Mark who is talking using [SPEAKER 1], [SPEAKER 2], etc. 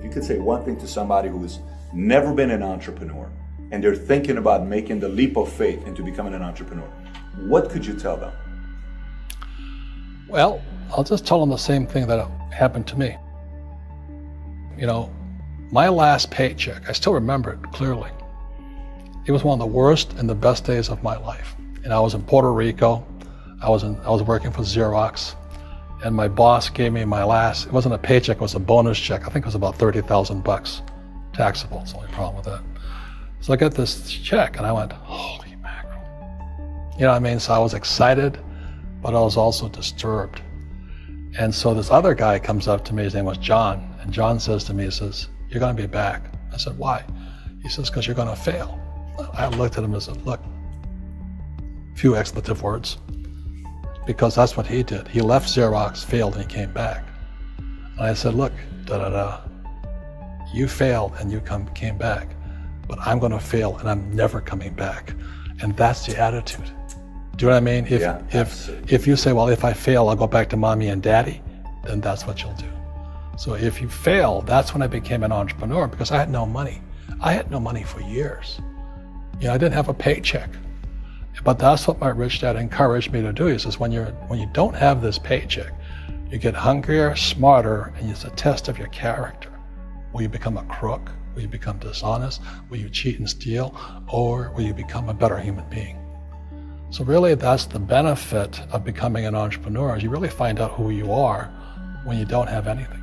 [SPEAKER 1] if you could say one thing to somebody who's never been an entrepreneur and they're thinking about making the leap of faith into becoming an entrepreneur, what could you tell them?
[SPEAKER 2] Well, I'll just tell them the same thing that happened to me. You know, my last paycheck, I still remember it clearly. It was one of the worst and the best days of my life. And I was in Puerto Rico. I was working for Xerox, and my boss gave me my last, it wasn't a paycheck, it was a bonus check. I think it was about $30,000 taxable. It's the only problem with that. So I got this check and I went, holy mackerel. You know what I mean? So I was excited, but I was also disturbed. And so this other guy comes up to me, his name was John, and John says to me, he says, you're gonna be back. I said, why? He says, because you're gonna fail. I looked at him and said, look, few expletive words, because that's what he did. He left Xerox, failed, and he came back. And I said, look, you failed and you came back, but I'm gonna fail and I'm never coming back. And that's the attitude. Do you know what I mean? If you say, well, if I fail, I'll go back to mommy and daddy, then that's what you'll do. So if you fail, that's when I became an entrepreneur, because I had no money. I had no money for years. You know, I didn't have a paycheck. But that's what my rich dad encouraged me to do. He says, when you don't have this paycheck, you get hungrier, smarter, and it's a test of your character. Will you become a crook? Will you become dishonest? Will you cheat and steal? Or will you become a better human being? So really, that's the benefit of becoming an entrepreneur, is you really find out who you are when you don't have anything.